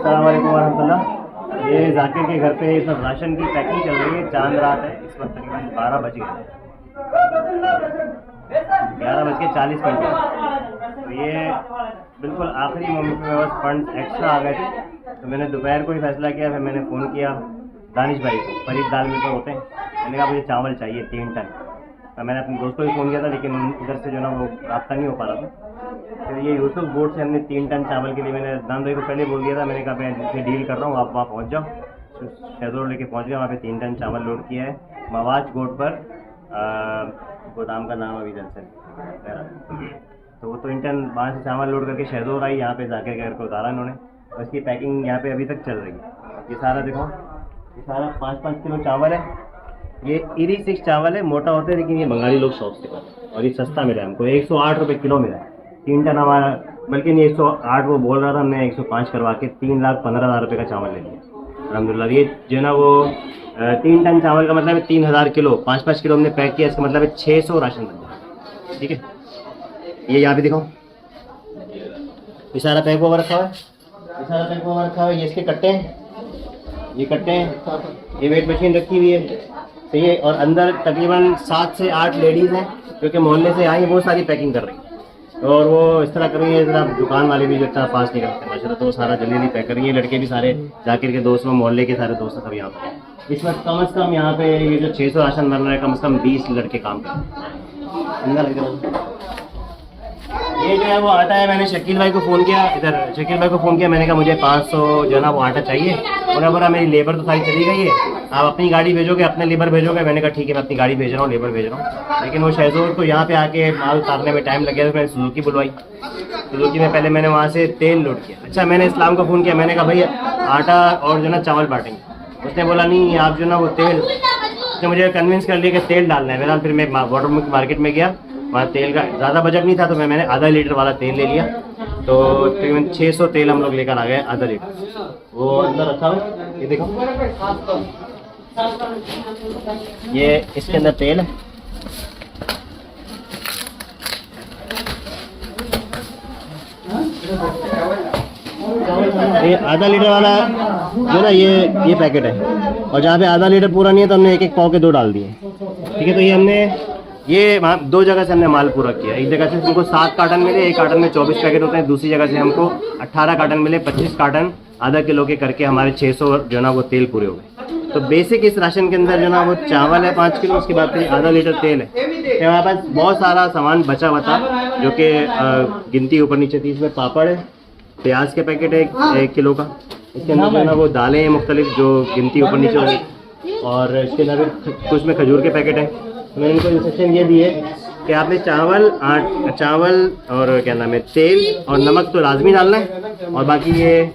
अस्सलाम वालेकुम वरहमतुल्लाह। ये जाकिर के घर पे इस वक्त राशन की पैकिंग चल रही है। चांद रात है, इस वक्त तकरीबन 12 बज गए, 11:40 तो ये बिल्कुल आखिरी मोमेंट में बस फंड एक्स्ट्रा आ गए थे, तो मैंने दोपहर को ही फैसला किया। फिर मैंने फ़ोन किया दानिश भाई को, फरीद दाल मिल पर होते हैं। मैंने कहा मुझे चावल चाहिए 3 टन। मैंने अपने दोस्त को भी फ़ोन किया था, लेकिन उधर से जो ना वो रब्ता नहीं हो पा रहा था। फिर ये यूसुफ बोर्ड से हमने 3 टन चावल के लिए मैंने दान भाई को पहले बोल दिया था। मैंने कहा मैं इनसे डील कर रहा हूँ, आप वहाँ पहुँच जाओ। शहजोर लेके पहुँच गया, वहाँ पे 3 टन चावल लोड किया है मवाज गोड पर। गोदाम का नाम अभी जैसे तो वो 3 टन वहाँ से चावल लोड करके शहजोर आई, यहाँ पे जाकर घर को उतारा इन्होंने। और इसकी पैकिंग यहाँ पे अभी तक चल रही है। ये सारा देखो, ये सारा 5-5 किलो चावल है। ये ईरी 6 चावल है, मोटा होता है, लेकिन ये बंगाली लोग शौक से करते हैं। और ये सस्ता मिला है हमको, 108 रुपये किलो मिला है। 3 टन हमारा, बल्कि नहीं 108 वो बोल रहा था, हमने 105 करवा के 3,15,000 रुपये का चावल ले लिया अलहमदिल्ला। ये जो है ना वो 3 टन चावल का मतलब है 3,000 किलो, 5-5 किलो हमने पैक किया। इसका मतलब है 600 राशन बन जाए। ठीक है, ये यहाँ पे दिखाओ, ये सारा पैक हुआ रखा हुआ है, ये सारा पैक हुआ रखा हुआ है। ये इसके कट्टे हैं, ये कट्टे हैं, ये वेट मशीन रखी हुई है, सही है। और अंदर तकरीबन 7 से 8 लेडीज़ हैं जो कि मोहल्ले से आई, वो सारी पैकिंग कर रही हैं। और वो इस तरह कर रही है, जरा दुकान वाले भी जो इतना फास्ट नहीं करते माशाल्लाह, तो वो सारा जल्दी जल्दी पैक कर रही है। लड़के भी सारे जाकिर के दोस्त, मोहल्ले के सारे दोस्त सब यहाँ पर। इस वक्त कम से कम यहाँ पे ये जो 600 राशन बन रहा है, कम से कम 20 लड़के काम कर रहे हैं। ये जो है वो आटा है। मैंने शकील भाई को फ़ोन किया, इधर शकील भाई को फ़ोन किया। मैंने कहा मुझे 500 जो है ना वो आटा चाहिए। उन्होंने बोला मेरी लेबर तो सारी चली गई है, आप अपनी गाड़ी भेजोगे, अपने लेबर भेजोगे? मैंने कहा ठीक है, मैं अपनी गाड़ी भेज रहा हूँ, लेबर भेज रहा हूँ। लेकिन वो शहजोर को यहाँ पे आके माल उतारने में टाइम लग गया, तो मैंने सुजुकी बुलवाई। सुजुकी में पहले मैंने वहाँ से तेल लोड किया। अच्छा, मैंने इस्लाम को फ़ोन किया, मैंने कहा भाई आटा और जो ना चावल बांटेंगे। उसने बोला नहीं, आप जो ना वो तेल, उसने मुझे कन्विंस कर लिया कि तेल डालना है मेरा। फिर मैं वाटर मार्केट में गया, वहाँ तेल का ज़्यादा बजट नहीं था, तो मैंने आधा लीटर वाला तेल ले लिया। तो तकरीबन 600 तेल हम लोग लेकर आ गए, आधा लीटर। वो अंदर रखा हुआ, ये देखो, ये इसके अंदर तेल है। ये आधा लीटर वाला जो ना ये पैकेट है। और जहाँ पे आधा लीटर पूरा नहीं है, तो हमने 1-1 पाव के 2 डाल दिए। ठीक है, तो ये हमने ये 2 जगह से हमने माल पूरा किया। एक जगह से हमको 7 कार्टन मिले, एक कार्टन में 24 पैकेट होते हैं। दूसरी जगह से हमको 18 कार्टन मिले, 25 कार्टन आधा किलो के करके हमारे 600 जो ना वो तेल पूरे हो गए। तो बेसिक इस राशन के अंदर जो ना वो चावल है 5 किलो, उसके बाद फिर आधा लीटर तेल है। हमारे पास बहुत सारा सामान बचा हुआ था, जो कि गिनती ऊपर नीचे थी। इसमें पापड़ है, प्याज के पैकेट है 1 किलो का। इसके अंदर जो ना वो दालें हैं मुख्तलिफ, जो गिनती ऊपर नीचे होगी। और इसके अंदर कुछ में खजूर के पैकेट है। मैंने इनको इंस्ट्रक्शन ये दी है कि आपने चावल और क्या नाम है, तेल और नमक तो लाजमी डालना है। और बाकी ये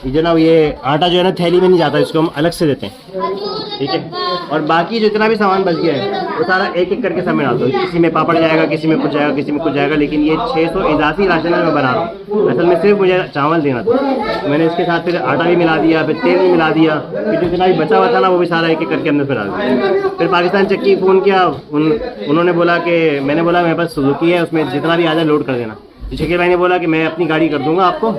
जो ना ये आटा जो है ना थैली में नहीं जाता, इसको हम अलग से देते हैं। ठीक है, और बाकी जितना भी सामान बच गया है वो सारा 1-1 करके सब में डालता हूँ। किसी में पापड़ जाएगा, किसी में कुछ जाएगा, किसी में कुछ जाएगा। लेकिन ये 600 इजाफी राशन है मैं बना रहा हूँ। असल में सिर्फ मुझे चावल देना था। मैंने इसके साथ फिर आटा भी मिला दिया, फिर तेल भी मिला दिया, फिर जितना भी बचा हुआ था ना वो भी सारा 1-1 करके अंदर फिर डाल दिया। फिर पाकिस्तान चक्की फ़ोन किया, उन्होंने बोला कि, मैंने बोला मेरे पास सुजुकी है, उसमें जितना भी आ जाए लोड कर देना। शकील भाई ने बोला कि मैं अपनी गाड़ी कर दूँगा आपको।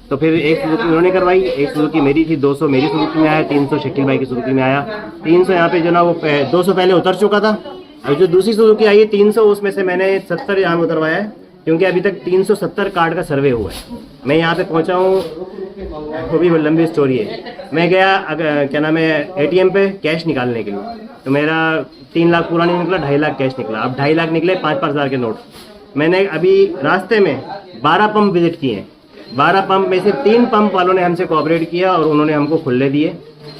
तो फिर 1 सुजुकी उन्होंने करवाई, 1 सुजुकी मेरी थी, 200 मेरी सुजुकी में आया, 300 शकील भाई की सुजुकी में आया। 300 यहाँ पे जो ना वो 200 पहले उतर चुका था। और जो दूसरी सुजुकी आई है 300, उसमें से मैंने 70 यहाँ में उतरवाया है, क्योंकि अभी तक 370 कार्ड का सर्वे हुआ है। मैं यहाँ पे पहुँचा हूँ, वो भी लंबी स्टोरी है। मैं गया क्या नाम है ATM पे कैश निकालने के लिए, तो मेरा 3 लाख पूरा नहीं निकला, 2.5 लाख कैश निकला। अब 2.5 लाख निकले 5-5 हज़ार के नोट। मैंने अभी रास्ते में 12 पंप विजिट किए हैं। 12 पंप में से 3 पंप वालों ने हमसे कोऑपरेट किया और उन्होंने हमको खुले दिए।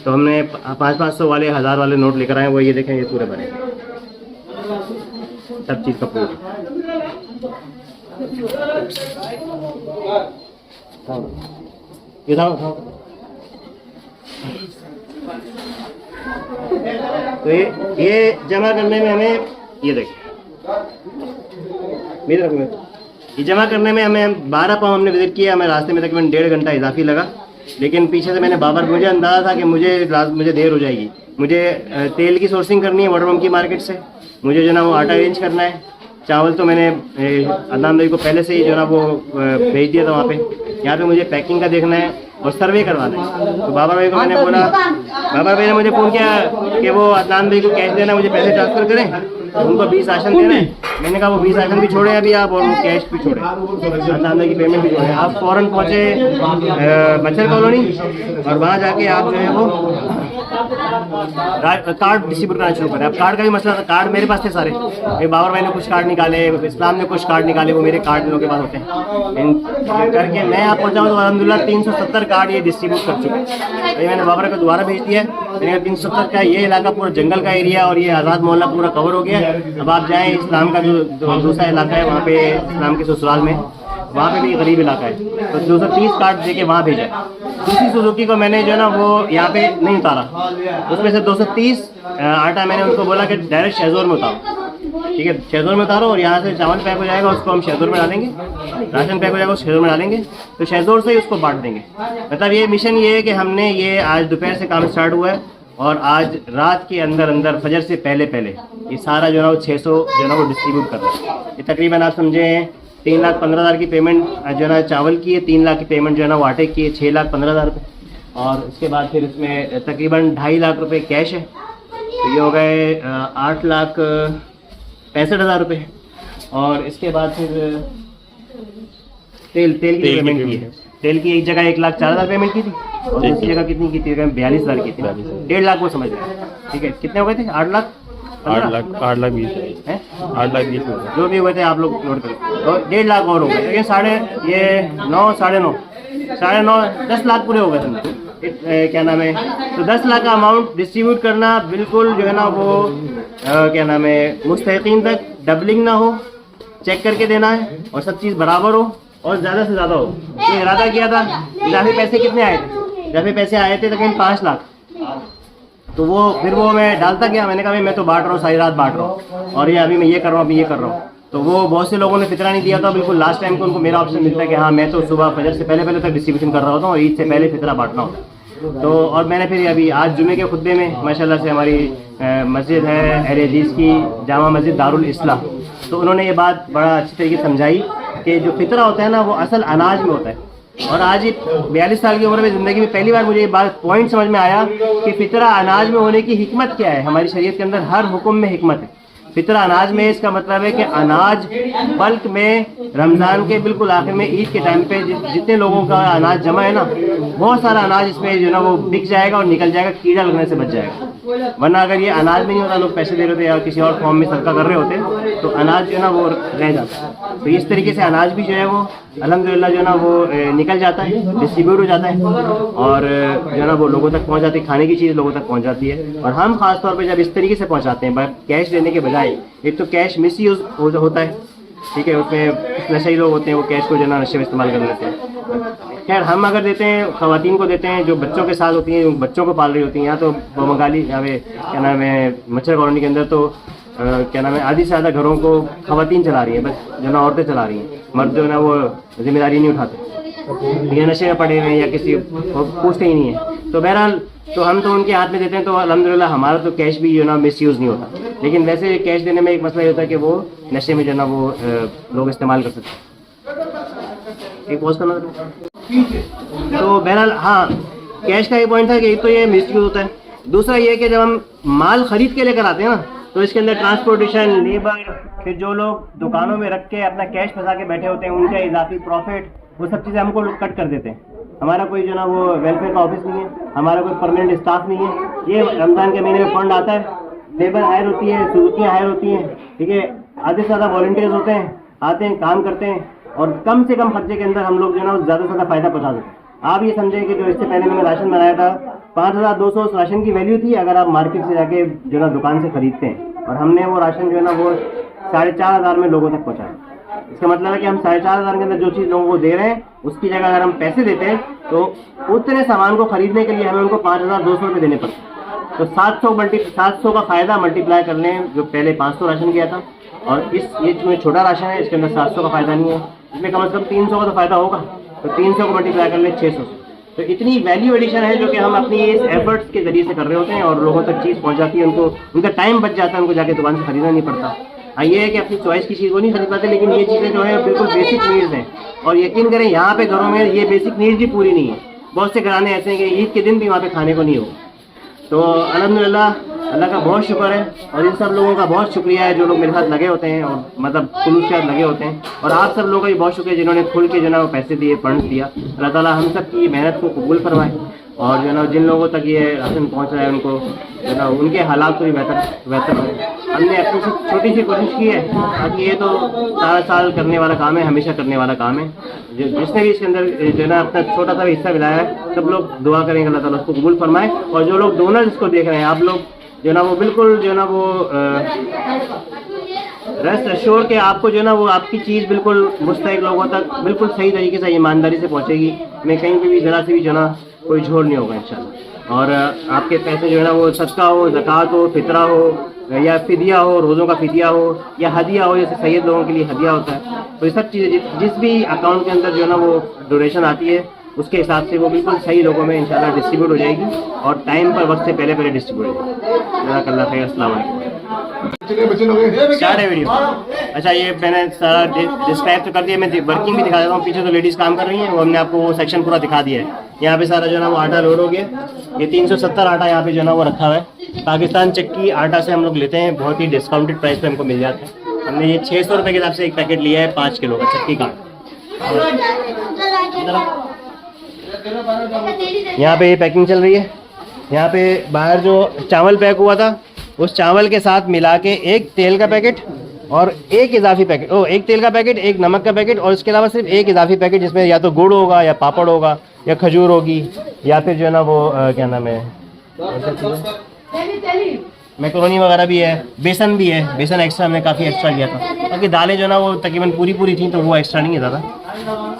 तो हमने 500-500 वाले, 1000 वाले नोट लेकर आए। वो ये देखें, ये पूरे भरे सब चीज़ का पूरा। तो ये जमा करने में हमें, ये देखिए मेरे रकम में, ये जमा करने में हमें 12 पंप हमने विजिट किया। हमें रास्ते में तकरीबन 1.5 घंटा इजाफी लगा। लेकिन पीछे से मैंने बाबर, मुझे अंदाज़ा था कि मुझे देर हो जाएगी। मुझे तेल की सोर्सिंग करनी है वाटर पंप की मार्केट से, मुझे जो ना वो आटा अरेंज करना है, चावल तो मैंने अदनान भाई को पहले से ही जो ना वो भेज दिया था वहाँ पे। यहाँ पे मुझे पैकिंग का देखना है, और सर्वे करवाना है। तो बाबा भाई को मैंने बोला, बाबा भाई ने मुझे फ़ोन किया कि वो अदनान भाई को कैश देना, मुझे पैसे ट्रांसफ़र करें, तो उनको 20 राशन देना है। मैंने कहा वो 20 राशन भी छोड़े अभी आप, और वो कैश भी छोड़े, अदनान भाई की पेमेंट भी छोड़े। आप फ़ौरन पहुँचे मच्छर कॉलोनी, और वहाँ जाके आप जो है वो कार्ड डिस्ट्रीब्यूट करना शुरू करें। अब कार्ड का भी मसला था, कार्ड मेरे पास थे सारे, बाबर भाई ने कुछ कार्ड निकाले, इस्लाम ने कुछ कार्ड निकाले, वो मेरे कार्ड लोगों के पास होते हैं। करके मैं यहाँ पहुँचा हूँ तो अलहमदुलिल्लाह 370 कार्ड ये डिस्ट्रीब्यूट कर चुके हैं। तो मैंने बाबर को दोबारा भेज दिया, मैंने कहा 370 का ये इलाका पूरा जंगल का एरिया और ये आज़ाद मोहल्ला पूरा कवर हो गया। अब आप जाएँ इस्लाम का जो दूसरा इलाका है वहाँ पे इस्लाम के ससुराल में, वहाँ पे भी गरीब इलाका है, तो 230 कार्ड देके वहाँ भेजा। दूसरी सुजुकी को मैंने जो है ना वो यहाँ पे नहीं उतारा, उसमें से 230 आटा मैंने उनको बोला कि डायरेक्ट शेजोर में उतारो, ठीक है, शेजोर में उतारो, और यहाँ से चावल पैक हो जाएगा उसको हम शेजोर में डालेंगे, राशन पैक हो जाएगा उसको शेजोर में डालेंगे, तो शेजोर से ही उसको बांट देंगे। मतलब ये मिशन ये है कि हमने ये आज दोपहर से काम स्टार्ट हुआ है, और आज रात के अंदर अंदर फजर से पहले पहले ये सारा जो है ना वो 600 जो है ना वो डिस्ट्रीब्यूट कर रहा है। ये तकरीबन आप समझे 3,15,000 की पेमेंट जो है ना चावल की है, 3 लाख की पेमेंट जो है ना वो आटे की है, 6,15,000 रुपये, और उसके बाद फिर इसमें तकरीबन 2.5 लाख रुपए कैश है, तो ये हो गए 8,65,000 रुपये। और इसके बाद फिर तेल की पेमेंट की है। तेल की एक जगह 1,04,000 पेमेंट की थी, और दूसरी जगह कितनी की थी, 42,000 की थी, 1.5 लाख वो समझ रहे, ठीक है। कितने हो गए थे? 8 लाख 8,20,000 है, 8,20,000 जो भी हुए थे आप लोग नोट करें, और 1.5 लाख और हो गए, ये 9.5 10 लाख पूरे हो गए थे, क्या नाम है। तो 10 लाख का अमाउंट डिस्ट्रीब्यूट करना बिल्कुल जो है ना वो क्या नाम है मुस्तहिकीन तक डबलिंग ना हो, चेक करके देना है, और सब चीज़ बराबर हो और ज़्यादा से ज़्यादा हो। ये इरादा किया था। इजाफी पैसे कितने आए थे? इजाफी पैसे आए थे तकरीबन 5 लाख, तो वो फिर वो मैं डालता गया, मैंने कहा भाई मैं तो बांट रहा हूँ, सारी रात बांट रहा हूँ, और ये अभी मैं ये कर रहा हूँ, अभी ये कर रहा हूँ। तो वो बहुत से लोगों ने फितरा नहीं दिया था, बिल्कुल लास्ट टाइम को उनको मेरा ऑप्शन मिलता है कि हाँ मैं तो सुबह फजर से पहले तक डिस्ट्रीब्यूशन कर रहा होता हूँ, और ईद से पहले फितरा बांटना होता है। तो और मैंने फिर अभी आज जुमे के खुतबे में माशाल्लाह से हमारी मस्जिद है अहले हदीस की जामा मस्जिद दारुल इस्लाह, तो उन्होंने ये बात बड़ा अच्छी तरीके से समझाई कि जो फितरा होता है ना वो असल अनाज में होता है। और आज 42 साल की उम्र में ज़िंदगी में पहली बार मुझे ये बात पॉइंट समझ में आया कि फितरा अनाज में होने की हिकमत क्या है। हमारी शरीयत के अंदर हर हुक्म में हिकमत है। फितरा अनाज में इसका मतलब है कि अनाज बल्क में रमज़ान के बिल्कुल आखिर में ईद के टाइम पे जितने लोगों का अनाज जमा है ना, बहुत सारा अनाज इसमें जो है ना वो बिक जाएगा और निकल जाएगा, कीड़ा लगने से बच जाएगा। वरना अगर ये अनाज में नहीं होता, लोग पैसे दे रहे होते या किसी और फॉर्म में सदका कर रहे होते, तो अनाज जो है ना वो रह जाता। तो इस तरीके से अनाज भी जो है वो अल्हम्दुलिल्लाह जो है ना वो निकल जाता है, डिस्ट्रीब्यूट हो जाता है, और जो है ना वो लोगों तक पहुंच जाती है, खाने की चीज़ लोगों तक पहुंच जाती है। और हम खास तौर पे जब इस तरीके से पहुंचाते हैं, कैश देने के बजाय, एक तो कैश मिस यूज़ होता है, ठीक है, उसमें नशेई लोग होते हैं वो कैश को जो है ना नशे में इस्तेमाल कर लेते हैं। खैर हम अगर देते हैं, ख़वातीन को देते हैं जो बच्चों के साथ होती हैं, बच्चों को पाल रही होती हैं, यहाँ तो बमगाली यहाँ पे क्या नाम है मच्छर कॉलोनी के अंदर तो क्या नाम है आधी से ज़्यादा घरों को ख़वातीन चला रही हैं, बस जो ना औरतें चला रही हैं, मर्द जो है ना वो जिम्मेदारी नहीं उठाते, ये नशे में पड़े हुए हैं या किसी पूछते ही नहीं है। तो बहरहाल तो हम तो उनके हाथ में देते हैं, तो अल्हम्दुलिल्लाह हमारा तो कैश भी जो ना मिस यूज़ नहीं होता। लेकिन वैसे कैश देने में एक मसला ये होता है कि वो नशे में जो ना वो लोग इस्तेमाल कर सकते हैं। एक पोस्ट करना तो बहरहाल हाँ, कैश का ये पॉइंट था कि एक तो ये मिस यूज़ होता है, दूसरा ये कि जब हम माल ख़रीद के लेकर आते हैं ना, तो इसके अंदर ट्रांसपोर्टेशन, लेबर, फिर जो लोग दुकानों में रख के अपना कैश फंसा के बैठे होते हैं, उनका इजाफी प्रॉफिट, वो सब चीज़ें हमको कट कर देते हैं। हमारा कोई जो ना वो वेलफेयर का ऑफिस नहीं है, हमारा कोई परमानेंट स्टाफ नहीं है। ये रमज़ान के महीने में फंड आता है, लेबर हायर होती है, सुजुकियाँ हायर होती हैं, ठीक है, आधे से ज़्यादा वॉलंटियर्स होते हैं, आते हैं, काम करते हैं, और कम से कम खर्चे के अंदर हम लोग जो ना ज़्यादा से ज़्यादा फ़ायदा पहुँचा देते हैं। आप ये समझें कि जो इससे पहले मैंने राशन बनाया था, 5,200 उस राशन की वैल्यू थी अगर आप मार्केट से जाके जो ना दुकान से खरीदते हैं, और हमने वो राशन जो है ना वो 4,500 में लोगों तक पहुँचाया। इसका मतलब है कि हम 4,500 के अंदर जो चीज़ लोगों को दे रहे हैं उसकी जगह अगर हम पैसे देते हैं तो उतने सामान को खरीदने के लिए हमें उनको 5,200 रुपये देने पड़ते हैं। तो 700 का फ़ायदा मल्टीप्लाई कर लें, जो पहले 500 राशन किया था, और ये जो छोटा राशन है इसके अंदर 700 का फ़ायदा नहीं है, इसमें कम से कम 300 का तो फ़ायदा होगा। तो 300 को मल्टीप्लाई कर लें 600 से, तो इतनी वैल्यू एडिशन है जो कि हम अपनी इस एफर्ट्स के ज़रिए से कर रहे होते हैं, और लोगों तक चीज़ पहुँच जाती है, उनका टाइम बच जाता है, उनको जाके दुकान से खरीदना नहीं पड़ता। हाँ, ये है कि अपनी चॉइस की चीज़ वो नहीं खरीद पाते, लेकिन ये चीज़ें जो है बिल्कुल बेसिक नीड्स हैं, और यकीन करें यहाँ पे घरों में ये बेसिक नीड्स भी पूरी नहीं है। बहुत से घराने ऐसे हैं कि ईद के दिन भी वहाँ पे खाने को नहीं हो। तो अल्हम्दुलिल्लाह अल्लाह का बहुत शुक्र है और इन सब लोगों का बहुत शुक्रिया है जो लोग मेरे साथ लगे होते हैं और मतलब खुलूस के साथ लगे होते हैं। और आप सब लोगों का भी बहुत शुक्रिया जिन्होंने खुल के जो ना वो पैसे दिए, फंड्स दिया। अल्लाह ताला हम सब की मेहनत को कबूल फरमाए और जो ना जिन लोगों तक ये राशन पहुँच रहा है उनको जो ना उनके हालात को भी बेहतर हो। हमने अपनी छोटी सी कोशिश की है ताकि ये तो सारा साल करने वाला काम है, हमेशा करने वाला काम है। जिसने भी इसके अंदर जो ना अपना छोटा सा हिस्सा मिलाया है सब लोग दुआ करेंगे अल्लाह ताला उसको कबूल फरमाए। और जो लोग डोनर इसको देख रहे हैं आप लोग जो ना वो बिल्कुल जो ना वो रेस्ट एश्योर के आपको जो ना वो आपकी चीज़ बिल्कुल मुस्तहिक लोगों तक बिल्कुल सही तरीके से ईमानदारी से पहुँचेगी। मैं कहीं पे भी ज़रा से भी जो ना कोई झोल नहीं होगा इंशाल्लाह। और आपके पैसे जो है ना वो सदका हो, ज़कात हो, फितरा हो या फिदिया हो, रोज़ों का फिदिया हो या हदिया हो, जैसे सैयद लोगों के लिए हदिया होता है। तो ये सब चीज़ें जिस भी अकाउंट के अंदर जो है ना वो डोनेशन आती है उसके हिसाब से वो बिल्कुल सही लोगों में इंशाल्लाह डिस्ट्रीब्यूट हो जाएगी और टाइम पर वक्त से पहले डिस्ट्रीब्यूट हो जाएगी। जज़ाकल्लाह खैर। अस्सलाम वालेकुम। स्टार्ट है वीडियो। अच्छा ये मैंने सारा डिस्क्राइब तो कर दिया, मैं वर्किंग भी दिखा देता हूँ। पीछे तो लेडीज़ काम कर रही हैं, वो हमने आपको वो सेक्शन पूरा दिखा दिया है। यहाँ पे सारा जो है ना वो आटा लोड हो गया। ये 370 आटा यहाँ पे जो है ना वो रखा हुआ है। पाकिस्तान चक्की आटा से हम लोग लेते हैं, बहुत ही डिस्काउंटेड प्राइस पे हमको मिल जाता है। हमने ये 600 रुपये के हिसाब से एक पैकेट लिया है 5 किलो का चक्की का। यहाँ पे ये पैकिंग चल रही है। यहाँ पे बाहर जो चावल पैक हुआ था उस चावल के साथ मिला के एक तेल का पैकेट और एक इजाफी पैकेट, एक तेल का पैकेट, एक नमक का पैकेट और इसके अलावा सिर्फ एक इजाफी पैकेट जिसमें या तो गुड़ होगा या पापड़ होगा या खजूर होगी या फिर जो है ना वो क्या नाम है मैकरोनी वगैरह भी है, बेसन भी है। बेसन एक्स्ट्रा हमने काफ़ी एक्स्ट्रा किया था ताकि दालें जो है ना वो तकरीबन पूरी थी तो वो एक्स्ट्रा नहीं है ज़्यादा।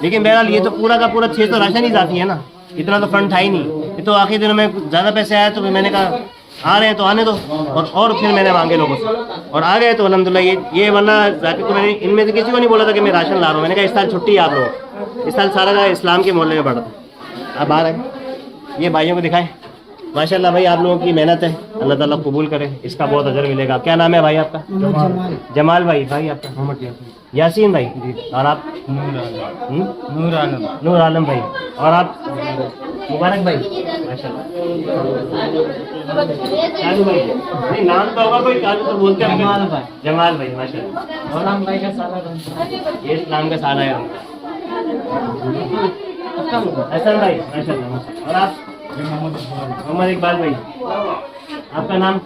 लेकिन बहरहाल ये तो पूरा का पूरा 600 राशन ही जाती है ना, इतना तो फंड था ही नहीं। ये तो आखिरी दिनों में ज़्यादा पैसे आए तो मैंने कहा आ रहे हैं तो आने दो और फिर मैंने मांगे लोगों से और आ गए तो अल्हम्दुलिल्लाह। ये वरना जाके तो मैंने इनमें से किसी को नहीं बोला था कि मैं राशन ला रहा हूँ। मैंने कहा इस साल छुट्टी आप लोग, इस साल सारा का इस्लाम के मोहल्ले में पड़ा था। अब आ रहे हैं ये भाइयों को दिखाएं। माशाल्लाह भाई आप लोगों की मेहनत है, अल्लाह ताला कबूल करे, इसका बहुत अजर मिलेगा। क्या नाम है भाई आपका? जमाल भाई। भाई आपका? यासीन भाई। और आप? नूर आलम भाई। और आप? मुबारक भाई। माशाल्लाह। कालू भाई नहीं नाम तो होगा कोई, कालू तो बोलते हैं। जमाल भाई माशाल्लाह। और नाम भाई का साला ये इस्लाम का साला है। हसन भाई माशाल्लाह। और आप? मोहम्मद इकबाल भाई। आपका नाम?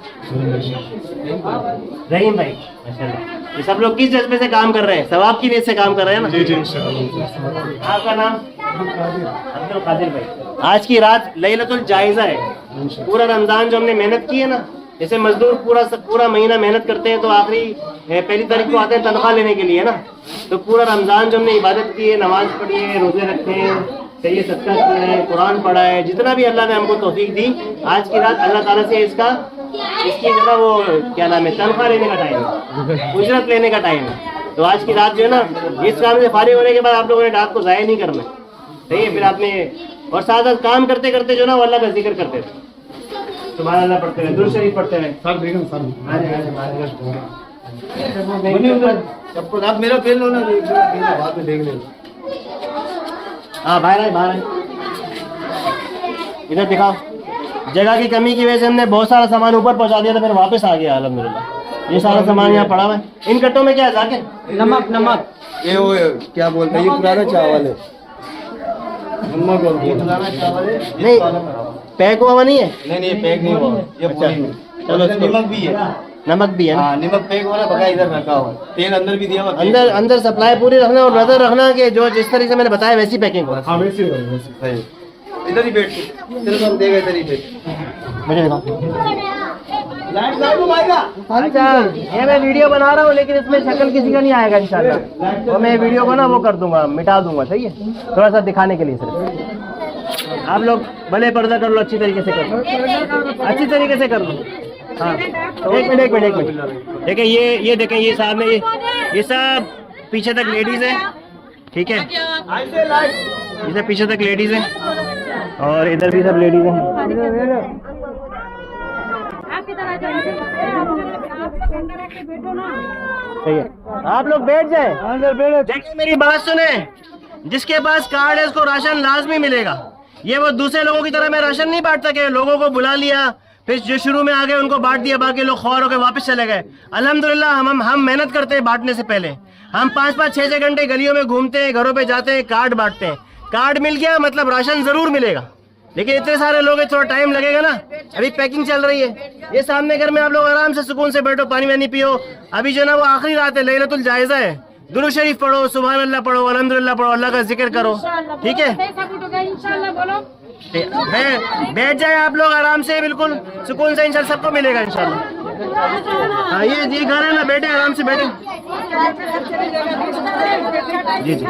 रहीम भाई माशाल्लाह। ये सब लोग किस जज्बे से काम कर रहे हैं? सवाब की नीयत से काम कर रहे हैं ना? जी इंशाअल्लाह। आपका नाम? अब्दुल कादिर भाई। आज की रात लैलतुल जायज़ा है। पूरा रमजान जो हमने मेहनत की है ना, जैसे मजदूर पूरा महीना मेहनत करते हैं तो आखिरी पहली तारीख को आते हैं तनख्वाह लेने के लिए ना, तो पूरा रमजान जो हमने इबादत की है, नमाज पढ़ी है, रोजे रखे हैं, सही सदका किया है, कुरान पढ़ा है, जितना भी अल्लाह ने हमको तौफीक दी, आज की रात अल्लाह ताला से इसकी जो ना वो क्या नाम है तनख्वाह लेने का टाइम है, उजरत लेने का टाइम है। तो आज की रात जो है ना इस काम से फारिग होने के बाद आप लोगों ने रात को ज़ाया नहीं करना, सही है। फिर आपने और साथ साथ काम करते करते जो ना वो अल्लाह का जिक्र करते थे, सुभान अल्लाह पढ़ते रहे, दुरूद शरीफ पढ़ते रहे। आप मेरा फेल लो ना, बाद में देख लेना। हाँ बाहर आए इधर दिखाओ। जगह की कमी की वजह से हमने बहुत सारा सामान ऊपर पहुंचा दिया था, फिर वापस आ गया अल्हम्दुलिल्लाह। ये सारा सामान यहाँ पड़ा हुआ है। इन कट्टों में क्या है जाके? नमक। ये वो क्या बोलते हैं, ये पुराना चावल है। नमक और पुराना चावल है। नहीं पैक हुआ नहीं है? नहीं पैक नहीं हुआ, ये चलो नमक भी है। नमक भी है ना? नमक पैक हो रहा है, बकाया इधर रखा हुआ है। तेल अंदर भी दिया हुआ, अंदर सप्लाई पूरी रखना और नजर रखना कि जो जिस तरीके से मैंने बताया वैसी पैकिंग हो। हाँ वैसे इधर ही बैठ सिर्फ हम देगा, इधर ही बैठ। मुझे दिखाओ। अच्छा ये मैं वीडियो बना रहा हूँ लेकिन इसमें शक्ल किसी का नहीं आएगा इंशाल्लाह, तो मैं वीडियो को ना वो कर दूंगा, मिटा दूंगा, सही है, थोड़ा सा दिखाने के लिए सिर्फ। आप लोग भले पर्दा कर लो, अच्छी तरीके से कर लो, अच्छी तरीके से कर लो। हाँ एक मिनट देखिए, ये देखें, ये सामने ये सब पीछे तक लेडीज है, ठीक है, ये सब पीछे तक लेडीज है और इधर भी सब लेडीज हैं। सही है, आप लोग बैठ जाए, अंदर बैठो। देखिए मेरी बात सुने, जिसके पास कार्ड है उसको राशन लाजमी मिलेगा। ये वो दूसरे लोगों की तरह मैं राशन नहीं बांटता कि लोगों को बुला लिया फिर जो शुरू में आ गए उनको बांट दिया, बाकी लोग ख्वार होकर वापस चले गए। अल्हम्दुलिल्लाह हम मेहनत करते हैं बांटने से पहले। हम 5-5, 6-6 घंटे गलियों में घूमते हैं, घरों पे जाते हैं, कार्ड बांटते हैं। कार्ड मिल गया मतलब राशन जरूर मिलेगा, लेकिन इतने सारे लोग हैं, थोड़ा टाइम लगेगा ना। अभी पैकिंग चल रही है। ये सामने घर में आप लोग आराम से सुकून से बैठो, पानी वानी पियो। अभी जो है ना वो आखिरी रात है, लैलतुल जायजा है। दुरूद शरीफ पढ़ो, सुभान अल्लाह पढ़ो, अल्हम्दुलिल्लाह पढ़ो, अल्लाह का जिक्र करो, ठीक है। बैठ जाए आप लोग आराम से, बिल्कुल सुकून से, इंशाल्लाह सबको मिलेगा इंशाल्लाह। हाँ ये घर है ना, बैठे आराम से बैठे। जी जी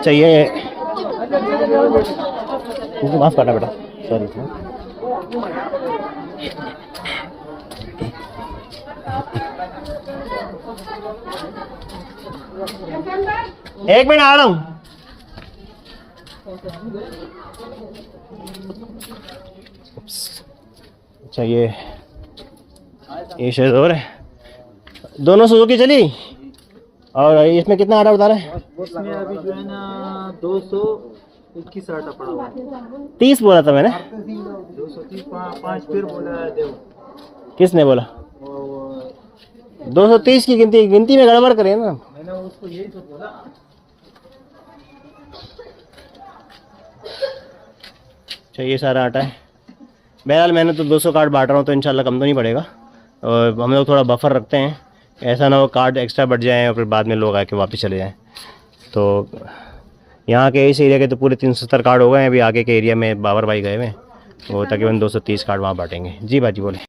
चाहिए, माफ करना बेटा, सॉरी। एक मिनट आ रहा हूँ। अच्छा ये शायद और है, दोनों सुजुकी चली। और इसमें कितना आटा उतारा है? इसमें अभी जो है ना 221 आटा पड़ा हुआ है। 30 बोला था मैंने। 230 5 फिर बोला है देव। किसने बोला? 230 की गिनती में गड़बड़ करे ना। मैंने उसको यही तो बोला। ये सारा आटा है। बहरहाल मैंने तो 200 कार्ड बांट रहा हूँ, तो इंशाल्लाह कम तो नहीं पड़ेगा। और हम लोग थोड़ा बफर रखते हैं, ऐसा ना हो कार्ड एक्स्ट्रा बढ़ जाएँ और फिर बाद में लोग आके वापस चले जाएँ। तो यहाँ के इस एरिया के तो पूरे 370 कार्ड हो गए हैं। अभी आगे के एरिया में बाबर भाई गए हुए हैं, वो तकरीबन 230 कार्ड वहाँ बांटेंगे। जी बाजी बोले।